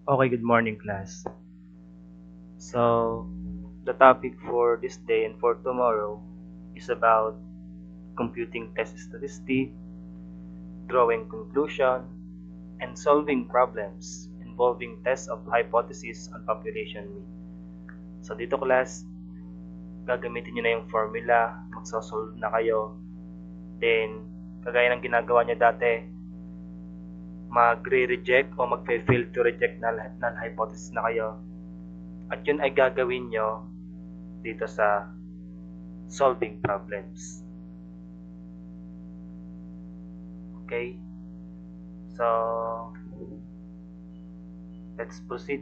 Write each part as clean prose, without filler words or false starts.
Okay, good morning, class. So, the topic for this day and for tomorrow is about computing test statistic, drawing conclusion, and solving problems involving test of hypothesis on population mean. So, dito, class, gagamitin nyo na yung formula, magsosolve na kayo, then, kagaya ng ginagawa nyo dati, magre-reject o magfe-fail to reject null hypothesis na kayo. At yun ay gagawin nyo dito sa solving problems. Okay? So, let's proceed.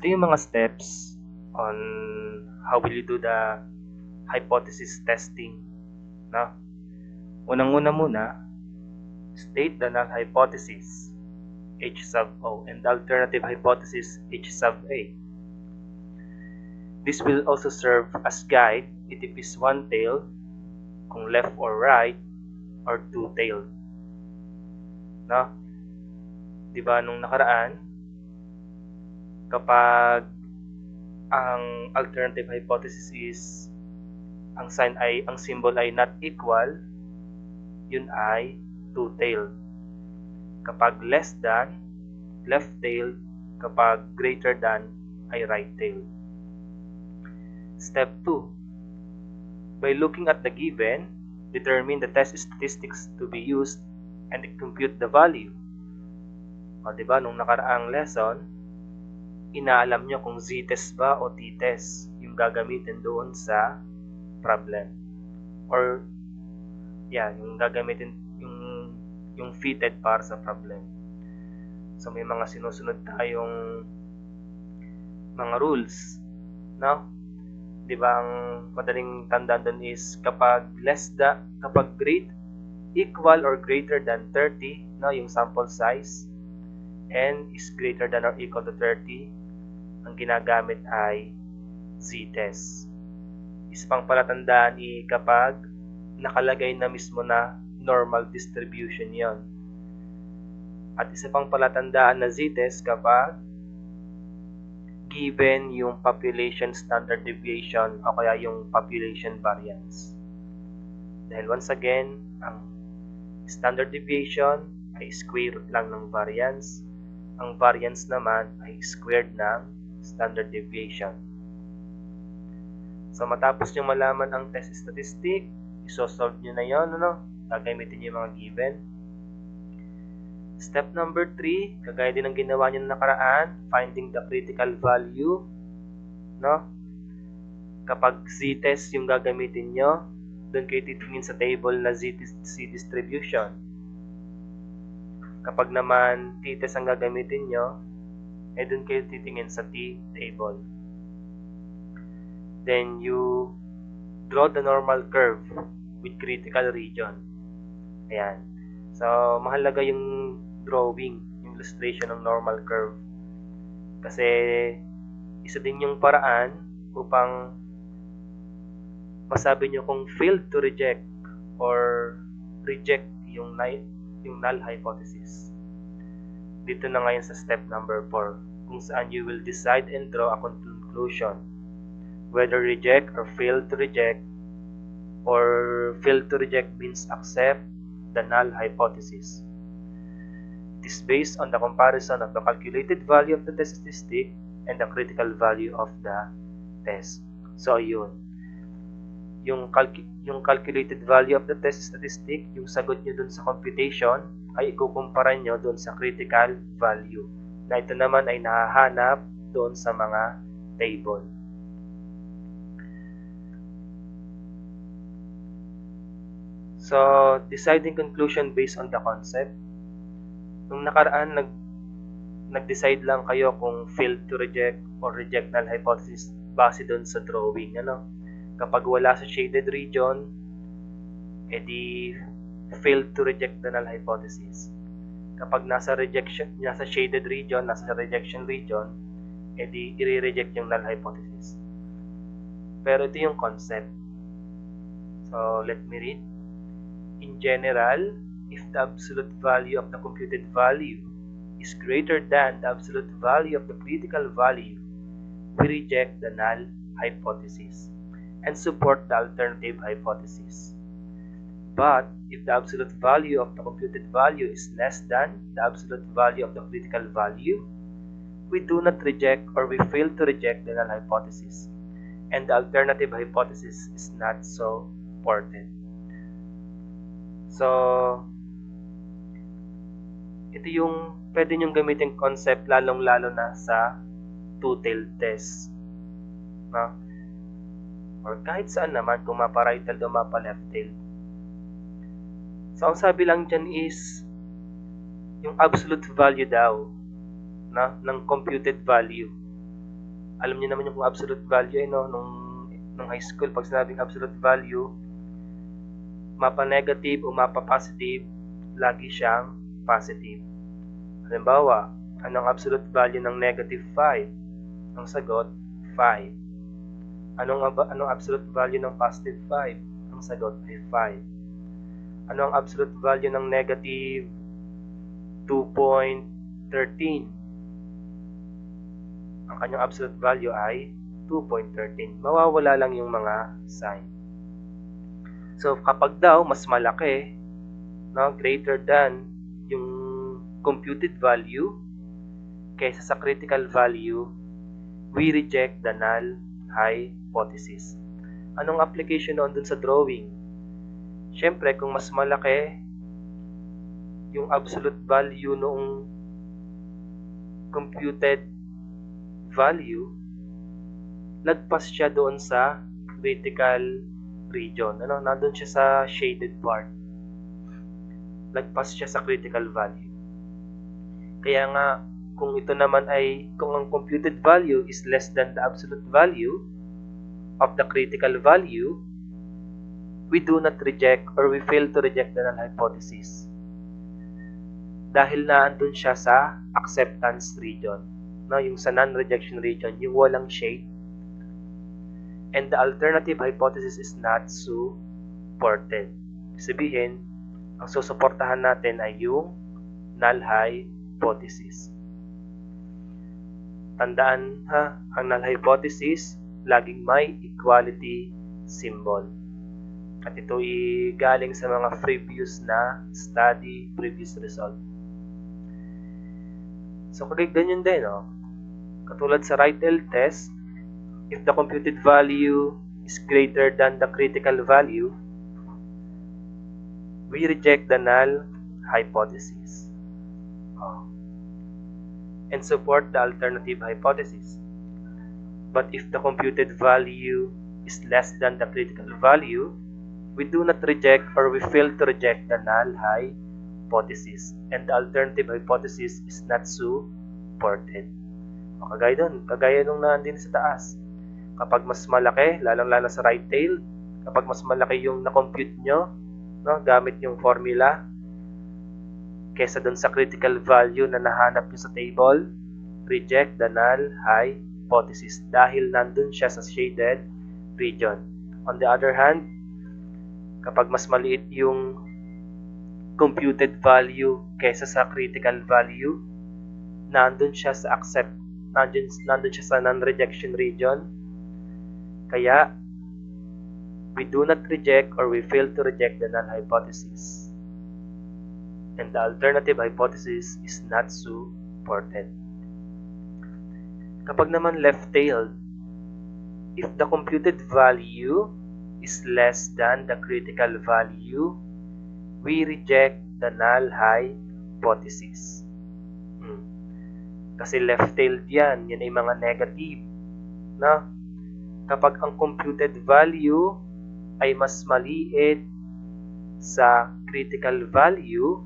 Ito yung mga steps on how will you do the hypothesis testing. No? Unang-una muna, state the null hypothesis, H sub O, and the alternative hypothesis, H sub A. This will also serve as guide if it is one-tailed, kung left or right, or two-tailed. No? Diba nung nakaraan, kapag ang alternative hypothesis is ang symbol ay not equal, yun ay two-tailed. Kapag less than, left-tailed. Kapag greater than, ay right-tailed. Step 2. By looking at the given, determine the test statistics to be used and compute the value. O, diba, nung nakaraang lesson, inaalam nyo kung z-test ba o t-test yung gagamitin doon sa problem. Or, yung gagamitin yung fitted para sa problem. So, may mga sinusunod tayong mga rules, no? Di ba ang madaling tandaan doon is kapag equal or greater than 30, no, yung sample size, n is greater than or equal to 30, ang ginagamit ay z-test. Isa pang palatandaan kapag nakalagay na mismo na normal distribution yon. At isa pang palatandaan na z-test kapag given yung population standard deviation o kaya yung population variance. Dahil once again, ang standard deviation ay square root lang ng variance. Ang variance naman ay squared ng standard deviation. So, matapos nyo malaman ang test statistic, isosolve nyo na yon, gagamitin nyo yung mga given. Step number 3, kagaya din ng ginawa nyo na nakaraan, finding the critical value, no? Kapag z-test yung gagamitin nyo, doon kayo titingin sa table na z distribution. Kapag naman t-test ang gagamitin nyo, doon kayo titingin sa t-table. Then you draw the normal curve with critical region. Ayan. So, mahalaga yung drawing, yung illustration ng normal curve. Kasi, isa din yung paraan upang masabi nyo kung failed to reject or reject yung null hypothesis. Dito na ngayon sa step number 4, kung saan you will decide and draw a conclusion whether reject or fail to reject, or fail to reject means accept the null hypothesis. It is based on the comparison of the calculated value of the test statistic and the critical value of the test. So, yun. Yung calculated value of the test statistic, yung sagot nyo dun sa computation, ay ikukumpara nyo dun sa critical value. Na ito naman ay nahahanap doon sa mga table. So, deciding conclusion based on the concept. Nung nakaraan, nag-decide lang kayo kung failed to reject or reject null hypothesis base doon sa drawing. Kapag wala sa shaded region, edi failed to reject the null hypothesis. Kapag nasa shaded region, nasa rejection region, edi i-reject yung null hypothesis. Pero ito yung concept. So, let me read. In general, if the absolute value of the computed value is greater than the absolute value of the critical value, we reject the null hypothesis and support the alternative hypothesis. But if the absolute value of the computed value is less than the absolute value of the critical value, we do not reject or we fail to reject the null hypothesis, and the alternative hypothesis is not so supported. So, ito yung pwede nyong gamitin concept lalong-lalo na sa two-tailed test. No? Or kahit saan naman, kung mapa-right-tailed o mapa-left-tailed. So, ang sabi lang dyan is yung absolute value daw ng computed value. Alam niyo naman yung absolute value nung high school, pag sinabing absolute value, mapa-negative o mapa-positive, lagi siyang positive. Halimbawa, anong absolute value ng negative 5? Ang sagot, 5. Anong absolute value ng positive 5? Ang sagot ay 5. Ano ang absolute value ng negative 2.13? Ang kanyang absolute value ay 2.13. Mawawala lang yung mga sign. So, kapag daw mas malaki, greater than yung computed value kaysa sa critical value, we reject the null hypothesis. Anong application noon dun sa drawing? Siyempre, kung mas malaki yung absolute value noong computed value, lagpas siya doon sa critical region. Nandun siya sa shaded part. Lagpas siya sa critical value. Kaya nga, kung ito naman ay, kung ang computed value is less than the absolute value of the critical value, we do not reject or we fail to reject the null hypothesis. Dahil naandun siya sa acceptance region. Yung sa non-rejection region, yung walang shade. And the alternative hypothesis is not supported. Sabihin, ang susuportahan natin ay yung null hypothesis. Tandaan ang null hypothesis, laging may equality symbol. At ito ay galing sa mga previous na study, previous result. So, ganyan din, katulad sa right-tailed test, if the computed value is greater than the critical value, we reject the null hypothesis and support the alternative hypothesis. But if the computed value is less than the critical value, we do not reject or we fail to reject the null hypothesis, and the alternative hypothesis is not supported. Kagaya nung nandun sa taas. Kapag mas malaki, lalong-lalo sa right tail, kapag mas malaki yung na-compute nyo, gamit yung formula, kesa dun sa critical value na nahanap nyo sa table, reject the null hypothesis dahil nandun siya sa shaded region. On the other hand, kapag mas maliit yung computed value kaysa sa critical value, nandun siya sa nandun siya sa non-rejection region. Kaya, we do not reject or we fail to reject the null hypothesis. And the alternative hypothesis is not supported. Kapag naman left-tailed, if the computed value is less than the critical value, we reject the null hypothesis. Kasi left-tailed yan ay mga negative. Kapag ang computed value ay mas maliit sa critical value,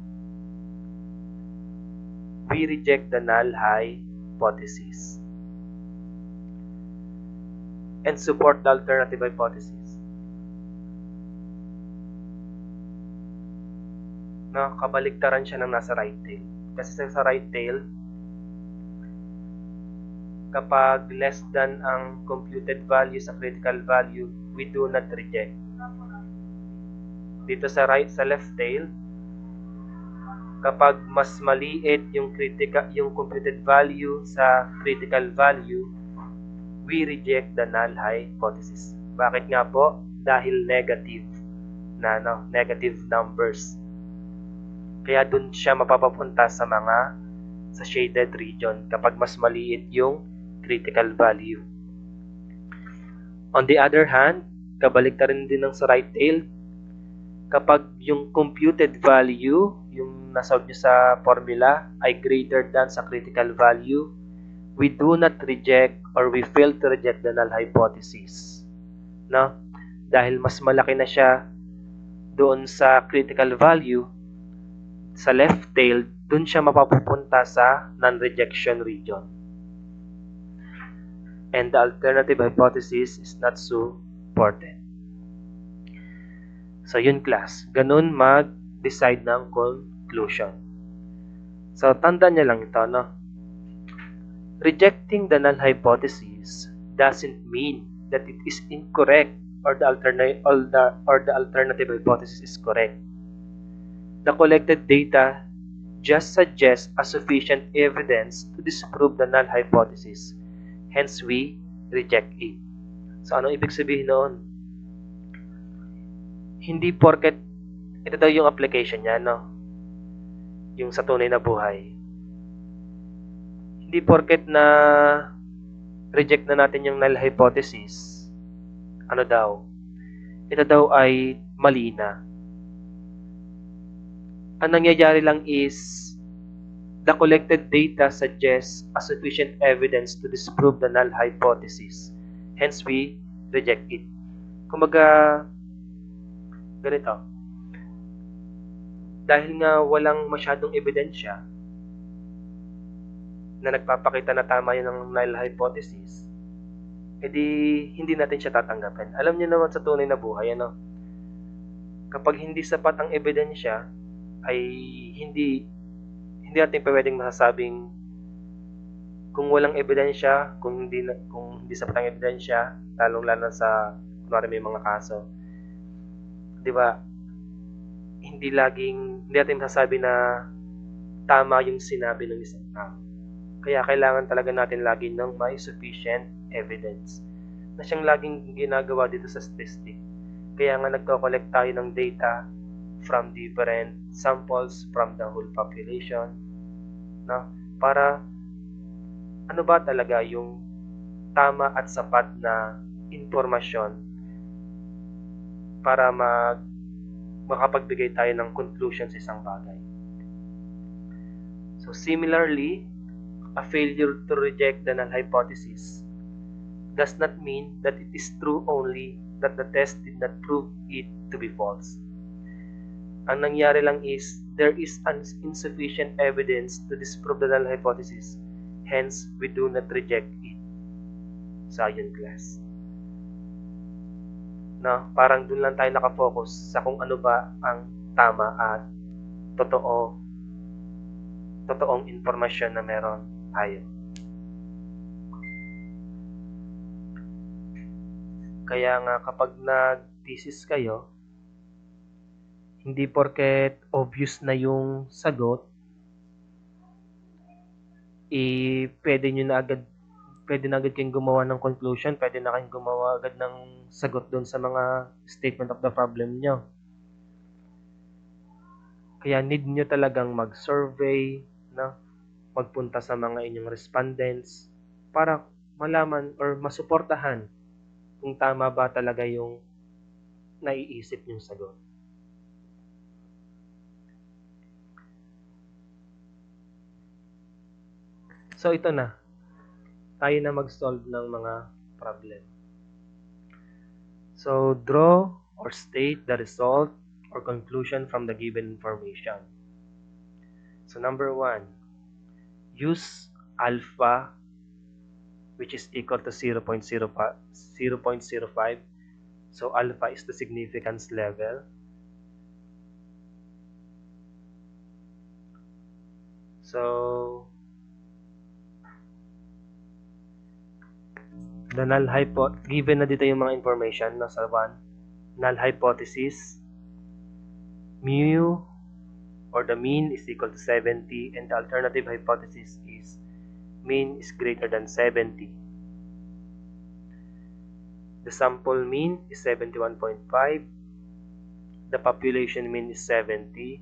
we reject the null hypothesis and support the alternative hypothesis. Kabaliktaran siya ng nasa right tail. Kasi sa right tail, kapag less than ang computed value sa critical value, we do not reject. Dito sa left tail, Kapag mas maliit yung computed value sa critical value, we reject the null hypothesis. Bakit nga po? Dahil negative negative numbers. Kaya dun siya mapapapunta sa shaded region kapag mas maliit yung critical value. On the other hand, kabaliktaran din ng sa right tail, kapag yung computed value, yung nasolve nyo sa formula, ay greater than sa critical value, we do not reject or we fail to reject the null hypothesis. No? Dahil mas malaki na siya doon sa critical value, sa left tail, doon siya mapapupunta sa non-rejection region. And the alternative hypothesis is not supported. So, yun class. Ganun mag-decide ng conclusion. So, tandaan niya lang ito, no? Rejecting the null hypothesis doesn't mean that it is incorrect or the alternative hypothesis is correct. The collected data just suggests a sufficient evidence to disprove the null hypothesis. Hence, we reject it. So, anong ibig sabihin noon? Hindi porket ito daw yung application niya, no? Yung sa tunay na buhay. Hindi porket na reject na natin yung null hypothesis, ano daw? Ito daw ay mali na. Ang nangyayari lang is the collected data suggests a sufficient evidence to disprove the null hypothesis. Hence, we reject it. Kumbaga, ganito. Dahil nga walang masyadong ebidensya na nagpapakita na tama yun ng null hypothesis, edi hindi natin siya tatanggapin. Alam niyo naman sa tunay na buhay, ano? Kapag hindi sapat ang ebidensya, ay hindi natin pwedeng masasabing kung walang ebidensya, kung hindi sapat ang ebidensya, lalong-lalo sa kunwari may mga kaso. 'Di ba? Hindi natin masasabi na tama yung sinabi ng isang tao. Kaya kailangan talaga natin lagi ng may sufficient evidence. Na siyang laging ginagawa dito sa statistic. Kaya nga nagko-collect tayo ng data from different samples from the whole population, no? Para ano ba talaga yung tama at sapat na impormasyon para makapagbigay tayo ng conclusion sa isang bagay. So similarly, a failure to reject the null hypothesis does not mean that it is true only that the test did not prove it to be false. Ang nangyari lang is there is insufficient evidence to disprove the null hypothesis. Hence, we do not reject it. Sa yun class. No, parang dun lang tayo nakafocus sa kung ano ba ang tama at totoong impormasyon na meron tayo. Kaya nga kapag nag-thesis kayo, hindi porket obvious na yung sagot, pwede na agad kayong gumawa ng conclusion, pwede na kayong gumawa agad ng sagot doon sa mga statement of the problem nyo. Kaya need nyo talagang mag-survey, no? Magpunta sa mga inyong respondents para malaman or masuportahan kung tama ba talaga yung naiisip nyong sagot. So ito na. Tayo na mag-solve ng mga problem. So draw or state the result or conclusion from the given information. So number 1, use alpha which is equal to 0.05. So alpha is the significance level. So the null hypothesis, given na dito yung mga information nasa 1, null hypothesis mu or the mean is equal to 70, and the alternative hypothesis is mean is greater than 70. The sample mean is 71.5. The population mean is 70.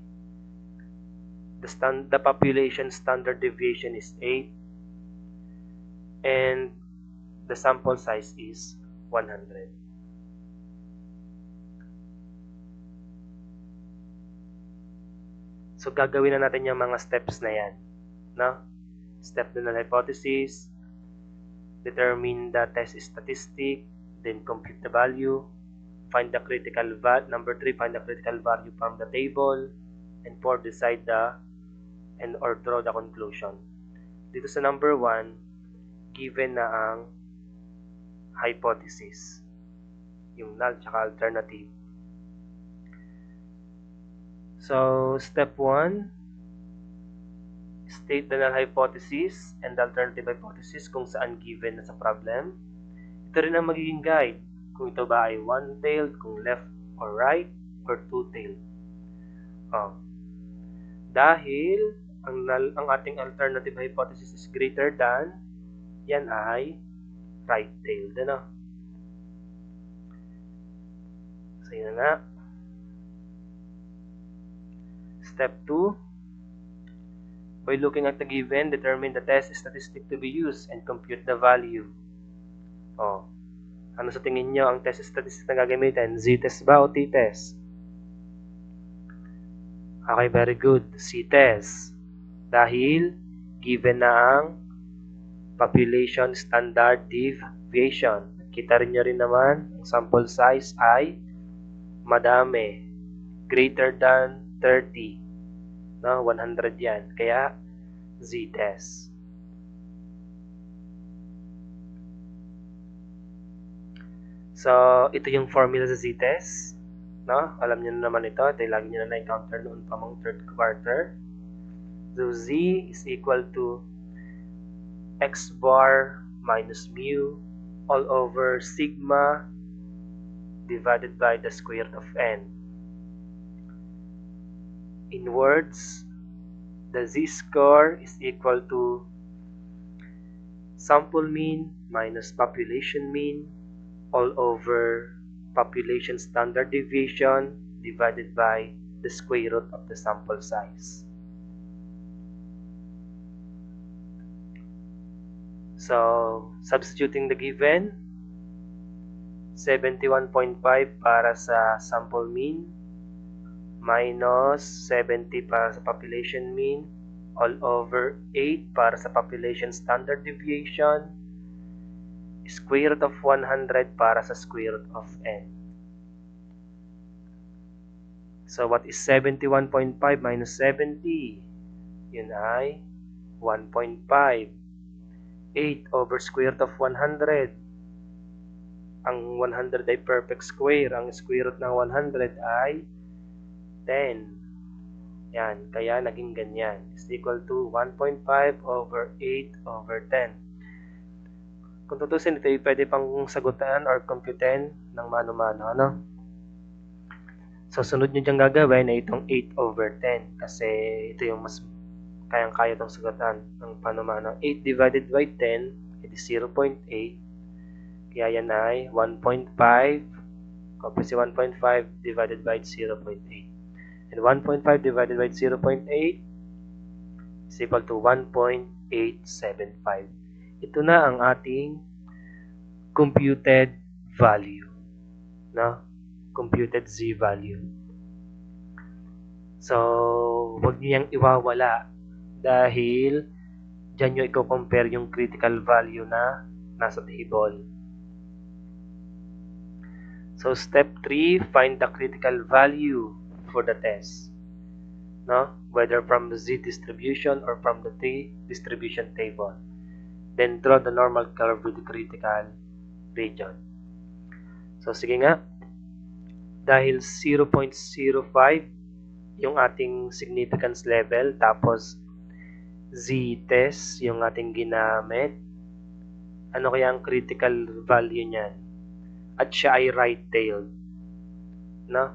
The population standard deviation is 8. And the sample size is 100. So, gagawin na natin yung mga steps na yan. No? Step na null hypothesis, determine the test statistic, then compute the value, find the critical value, number 3, find the critical value from the table, and 4, decide or draw the conclusion. Dito sa number 1, given na ang hypothesis, yung null tsaka alternative. So, step 1, state the null hypothesis and the alternative hypothesis kung saan given na sa problem. Ito rin ang magiging guide kung ito ba ay one-tailed, kung left or right, or two-tailed. Dahil ang ating alternative hypothesis is greater than, yan ay right-tailed. Ano? So, yun na. Step 2, by looking at the given, determine the test statistic to be used and compute the value. Ano sa tingin nyo ang test statistic na gagamitin? Z-test ba o t-test? Okay, very good. C-test. Dahil given na ang population standard deviation. Kita rin nyo rin naman, ang sample size ay madami. Greater than 30. No, 100 yan. Kaya, Z-test. So, ito yung formula sa Z-test. No? Alam niyo na naman ito. Ito yung lagi niyo na na-encounter noon pa mong third quarter. So, Z is equal to X bar minus mu all over sigma divided by the square root of n. In words, the z-score is equal to sample mean minus population mean all over population standard deviation divided by the square root of the sample size. So, substituting the given, 71.5 para sa sample mean minus 70 para sa population mean all over 8 para sa population standard deviation, square root of 100 para sa square root of n. So, what is 71.5 minus 70? Yun ay 1.5. 8 over square root of 100. Ang 100 ay perfect square. Ang square root ng 100 ay 10. Yan. Kaya naging ganyan. Is equal to 1.5 over 8 over 10. Kung tutusin, ito ay pwede pang sagutan or computin ng mano-mano. Ano? So, sunod nyo dyan gagawin ay itong 8 over 10. Kasi ito yung mas kayang-kaya itong sagutan ng mano-mano. 8 divided by 10, it is 0.8. Kaya yan ay 1.5. Copy si 1.5 divided by 0.8. And 1.5 divided by 0.8 is equal to 1.875. Ito na ang ating computed value. No? Computed Z value. So, huwag niyang iwawala dahil dyan nyo i-compare yung critical value na nasa table. So, step 3, find the critical value for the test. No? Whether from the Z distribution or from the T distribution table. Then, draw the normal curve with the critical region. So, sige nga. Dahil 0.05 yung ating significance level, tapos Z-test yung ating ginamit, ano kaya ang critical value niyan? At siya ay right-tailed. No?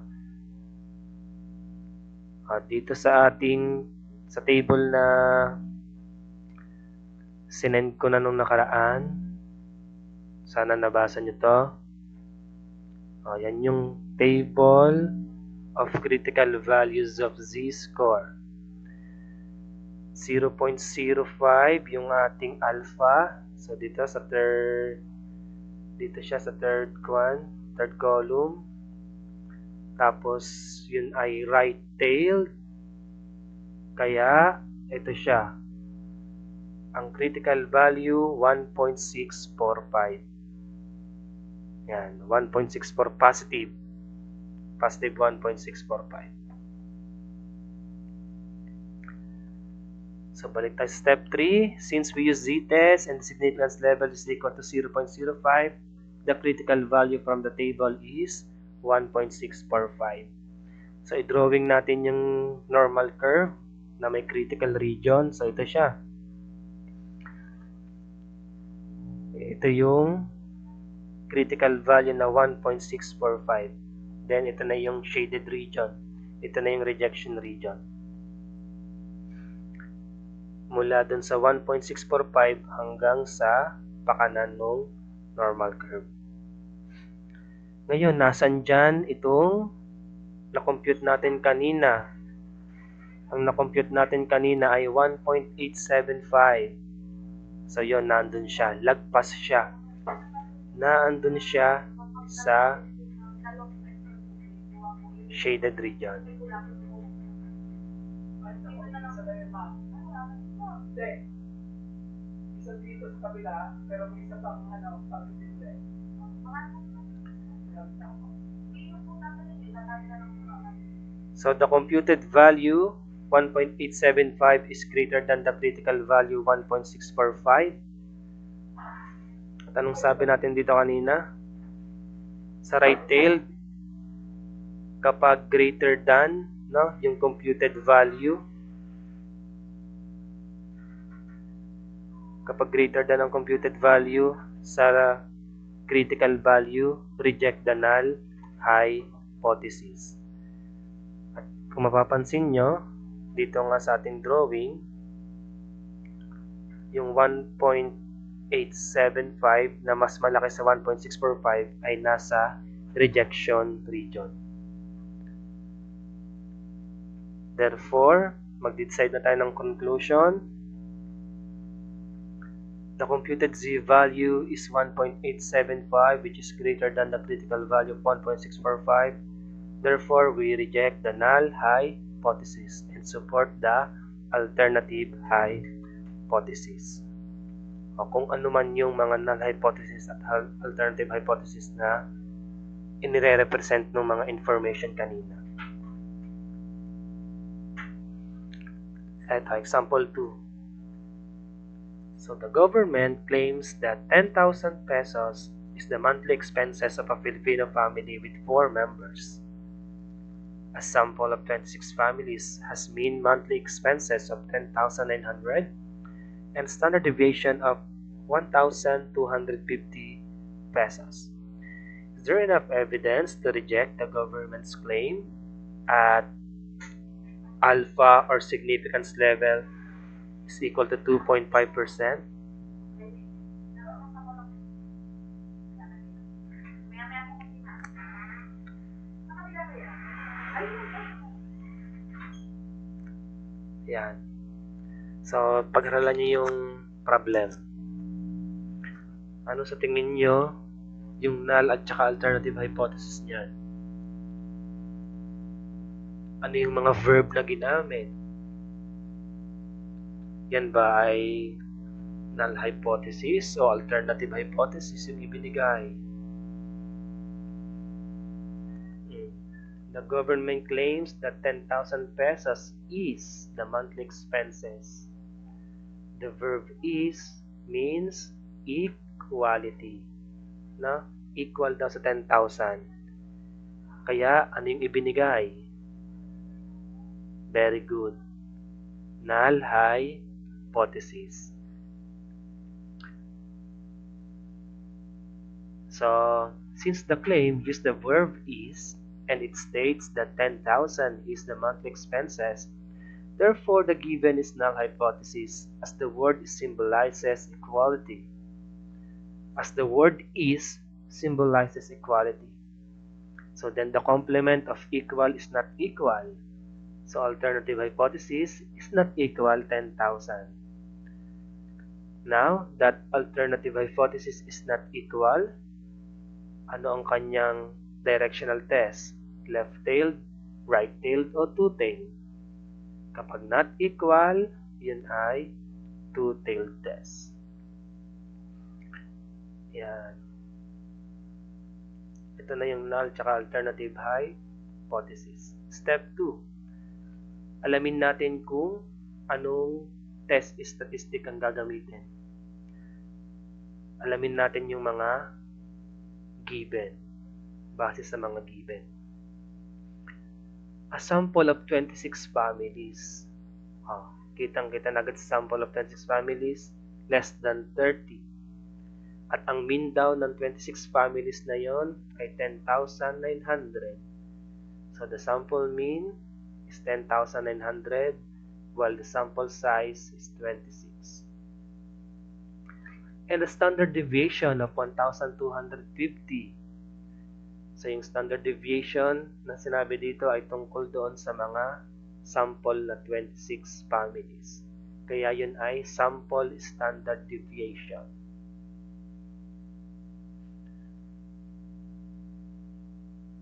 Dito sa table na sinend ko na nung nakaraan, sana nabasa nyo to. Yan yung table of critical values of z-score. 0.05 yung ating alpha. So dito sa third column. Tapos yun ay right-tailed. Kaya ito siya. Ang critical value 1.645. Yan, 1.64 positive. Positive 1.645. So balik tayo sa step 3. Since we use z-test and the significance level is equal to 0.05, the critical value from the table is 1.645. So i-drawing natin yung normal curve na may critical region. So ito siya. Ito yung critical value na 1.645. Then ito na yung shaded region. Ito na yung rejection region. Mula dun sa 1.645 hanggang sa pakanan ng normal curve. Ngayon, nasan dyan itong na-compute natin kanina? Ang na-compute natin kanina ay 1.875. So yun, nandun siya. Lagpas siya. Naandun siya sa shaded region. Isa dito sa kabila, pero may isa pang pag-display. So the computed value 1.875 is greater than the critical value 1.645. At anong sabi natin dito kanina? Sa right-tailed, kapag greater than yung computed value, kapag greater than ang computed value sa critical value, reject the null hypothesis. At kung mapapansin nyo, dito nga sa ating drawing, yung 1.875 na mas malaki sa 1.645 ay nasa rejection region. Therefore, mag-decide na tayo ng conclusion. The computed z-value is 1.875, which is greater than the critical value of 1.645. Therefore, we reject the null hypothesis and support the alternative hypothesis. Kung ano man yung mga null hypothesis at alternative hypothesis na inire-represent ng mga information kanina. Ito, example 2. So the government claims that 10,000 pesos is the monthly expenses of a Filipino family with 4 members. A sample of 26 families has mean monthly expenses of 10,900 and standard deviation of 1,250 pesos. Is there enough evidence to reject the government's claim at alpha or significance level is equal to 2.5%? Yan. So, pag-aralan nyo yung problem. Ano sa tingin nyo yung null at saka alternative hypothesis niyan? Ano yung mga verb na ginamit? Yan ba ay null hypothesis o alternative hypothesis yung ibinigay? The government claims that 10,000 pesos is the monthly expenses. The verb is means equality. No? Equal daw sa 10,000. Kaya, ano yung ibinigay? Very good. Null hypothesis. So, since the claim used the verb is and it states that 10,000 is the monthly expenses. Therefore, the given is null hypothesis as the word symbolizes equality. As the word is symbolizes equality. So then the complement of equal is not equal. So alternative hypothesis is not equal 10,000. Now that alternative hypothesis is not equal, ano ang kanyang directional test? Left-tailed, right-tailed, o two-tailed? Kapag not equal, yun ay two-tailed test. Yan. Ito na yung null tsaka alternative hypothesis. Step 2. Alamin natin kung anong test statistic ang gagamitin. Alamin natin yung mga given. Base sa mga given. A sample of 26 families. Kitang-kita na agad sa sample of 26 families, less than 30. At ang mean daw ng 26 families na yon ay 10,900. So the sample mean is 10,900 while the sample size is 26. And the standard deviation of 1,250. So yung standard deviation na sinabi dito ay tungkol doon sa mga sample na 26 families. Kaya yun ay sample standard deviation.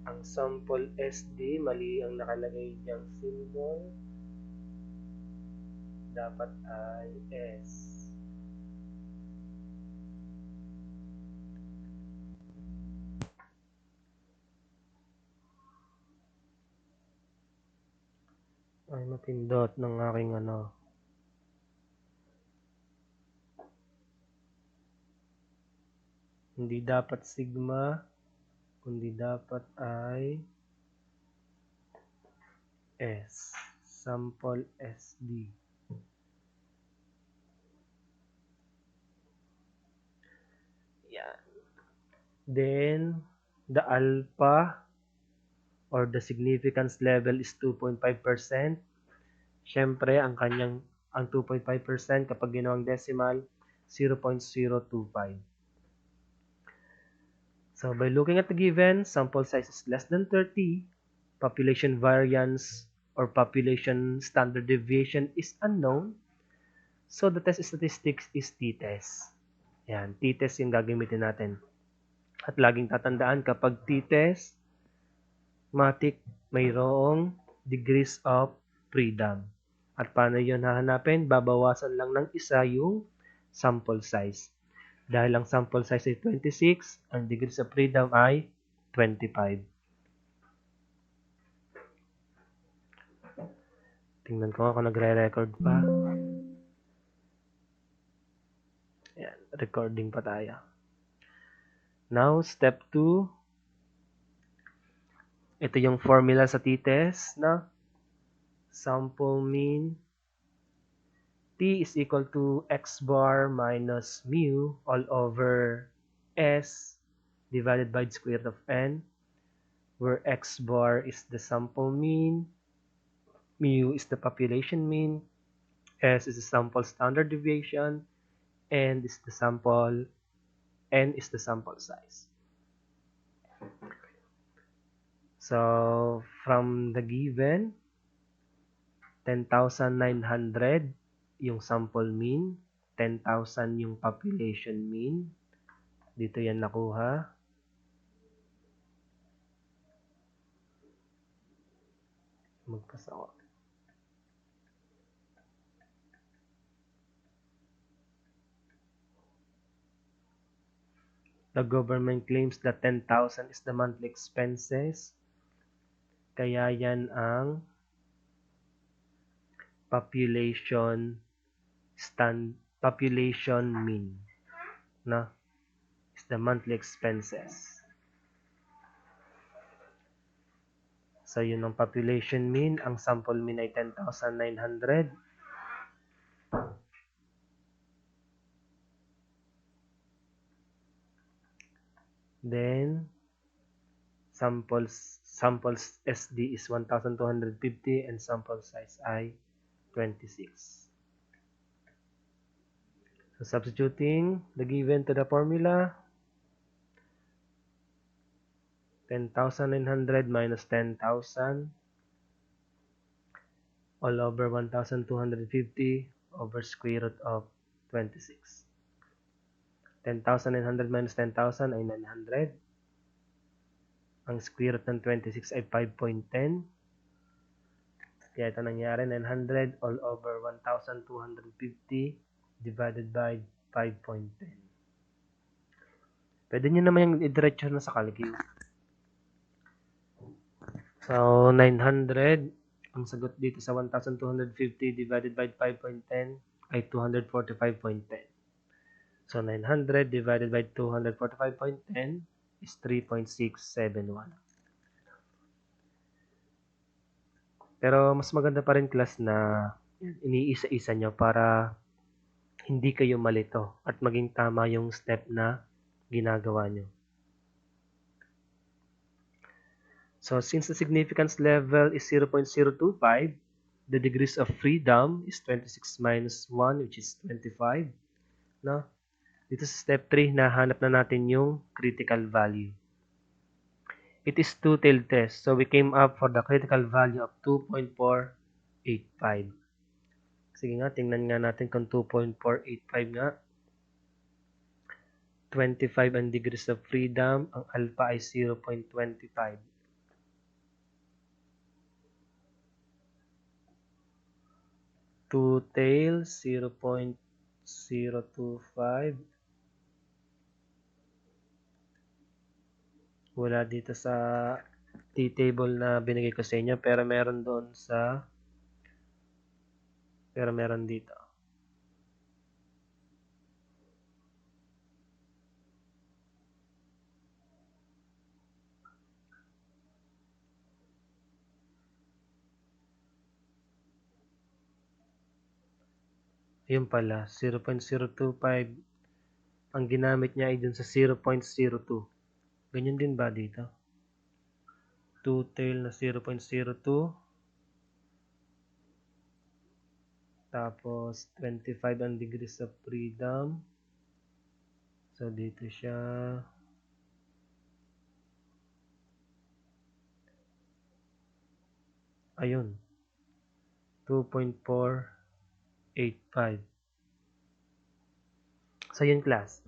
Ang sample SD, mali ang nakalagay diyang symbol. Dapat ay S. Ay, mapindot ng aking ano. Hindi dapat sigma, kundi dapat ay S. Sample SD. Yan. Then, the alpha or the significance level is 2.5%. Siyempre, ang 2.5% kapag ginawang decimal, 0.025. So, by looking at the given, sample size is less than 30, population variance or population standard deviation is unknown, so the test statistics is t-test. Yan, t-test yung gagamitin natin. At laging tatandaan kapag t-test, matik mayroong degrees of freedom. At paano yun hahanapin? Babawasan lang ng isa yung sample size. Dahil ang sample size ay 26, ang degrees of freedom ay 25. Tingnan ko kung nagre-record pa. Ayan, recording pa tayo. Now, step 2. Ito yung formula sa t-test na sample mean t is equal to x bar minus mu all over s divided by the square root of n, where x bar is the sample mean, mu is the population mean, s is the sample standard deviation, n is the sample size. So, from the given, 10,900 yung sample mean, 10,000 yung population mean. Dito yan nakuha. Magpasa ko. The government claims that 10,000 is the monthly expenses. Kaya yan ang population mean, na is the monthly expenses. So yun ang population mean, ang sample mean ay 10,900. Then sample sample SD is 1,250 and sample size ay 26. So substituting the given to the formula, 10,900 minus 10,000 all over 1,250 over square root of 26. 10,900 minus 10,000 ay 900. Ang square root ng 26 ay 5.10. Kaya ito nangyari, 900 all over 1,250 divided by 5.10. Pwede nyo naman yung i-diretso na sa calculus. So, 900, ang sagot dito sa 1,250 divided by 5.10 ay 245.10. So, 900 divided by 245.10 is 3.671. Pero mas maganda pa rin class na iniisa-isa nyo para hindi kayo malito at maging tama yung step na ginagawa nyo. So since the significance level is 0.025, the degrees of freedom is 26 minus 1, which is 25. No? Dito sa step 3, nahanap na natin yung critical value. It is two-tailed test, so we came up for the critical value of 2.485. Sige nga, tingnan nga natin kung 2.485 nga. 25 ang degrees of freedom, ang alpha ay 0.25. Two tails, 0.025. Wala dito sa t-table na binigay ko sa inyo, pero meron doon sa, pero meron dito. Yun pala, 0.025. Ang ginamit niya ay dun sa 0.02. Ganyan din ba dito? Two-tail na 0.02. Tapos, 25 ang degrees of freedom. So, dito siya. Ayun. 2.485. So, yun class.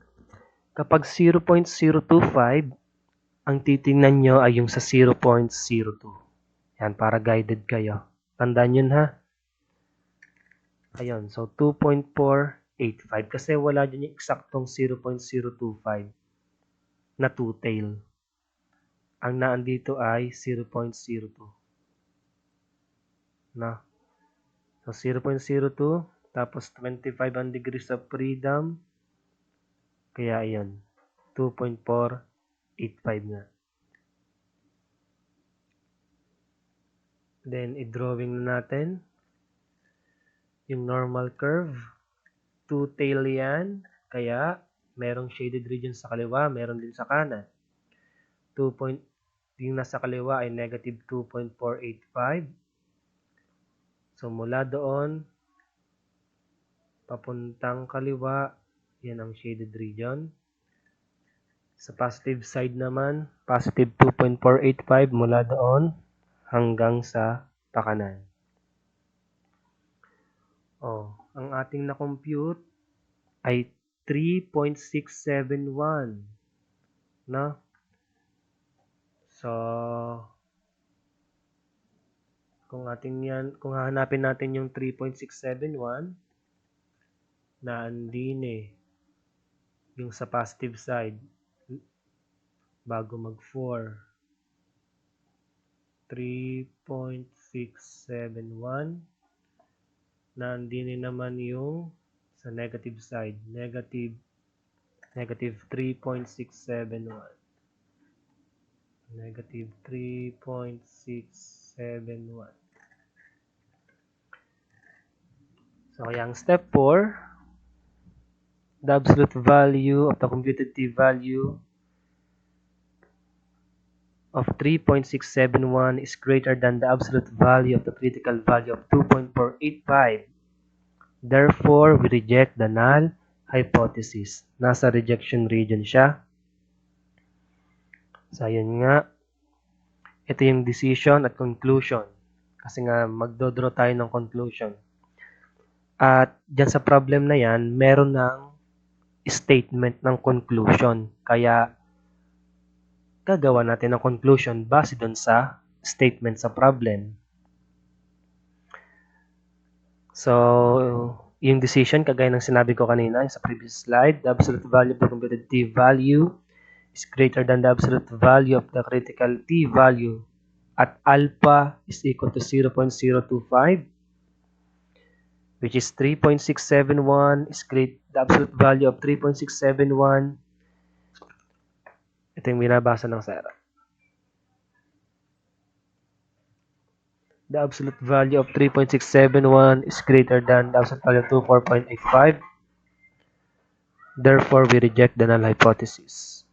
Kapag 0.025, ang titingnan nyo ay yung sa 0.02. Yan, para guided kayo. Tandaan yun ha. Ayun, so 2.485. Kasi wala dyan yung eksaktong 0.025 na two-tail. Ang naandito ay 0.02. Na? So 0.02, tapos 25 ang degrees of freedom. Kaya ayun, 2.485 nga. Then, i-drawing na natin yung normal curve. Two-tail yan. Kaya, merong shaded region sa kaliwa, meron din sa kanan. Yung nasa kaliwa ay negative 2.485. So, mula doon, papuntang kaliwa, yan ang shaded region. Sa positive side naman, positive 2.485 mula doon hanggang sa pakanan. Ang ating na-compute ay 3.671. No? So, kung hahanapin natin yung 3.671, naandin yung sa positive side, bago mag-4, 3.671, naandin naman yung sa negative side, negative 3.671. Negative 3.671. So, yung step 4, the absolute value of the computed t-value of 3.671 is greater than the absolute value of the critical value of 2.485. Therefore, we reject the null hypothesis. Nasa rejection region siya. So, ayun nga. Ito yung decision at conclusion. Kasi nga, magdodraw tayo ng conclusion. At dyan sa problem na yan, meron ng statement ng conclusion. Kaya, gagawa natin ng conclusion base dun sa statement sa problem. So, yung decision, kagaya ng sinabi ko kanina sa previous slide, the absolute value of the computed t-value is greater than the absolute value of the critical t-value at alpha is equal to 0.025, which is 3.671 is great. The absolute value of 3.671, ito yung binabasa ng Sarah. The absolute value of 3.671 is greater than the absolute value of 24.85. Therefore, we reject the null hypothesis.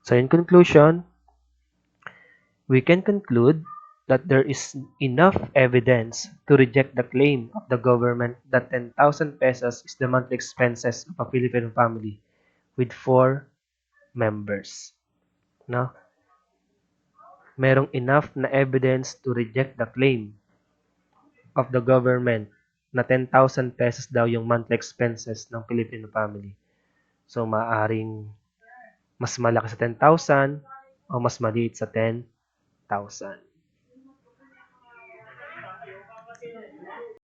So, in conclusion, we can conclude that there is enough evidence to reject the claim of the government that 10,000 pesos is the monthly expenses of a Filipino family with 4 members. No? Merong enough na evidence to reject the claim of the government na 10,000 pesos daw yung monthly expenses ng Filipino family. So, maaring mas malaki sa 10,000 o mas maliit sa 10,000.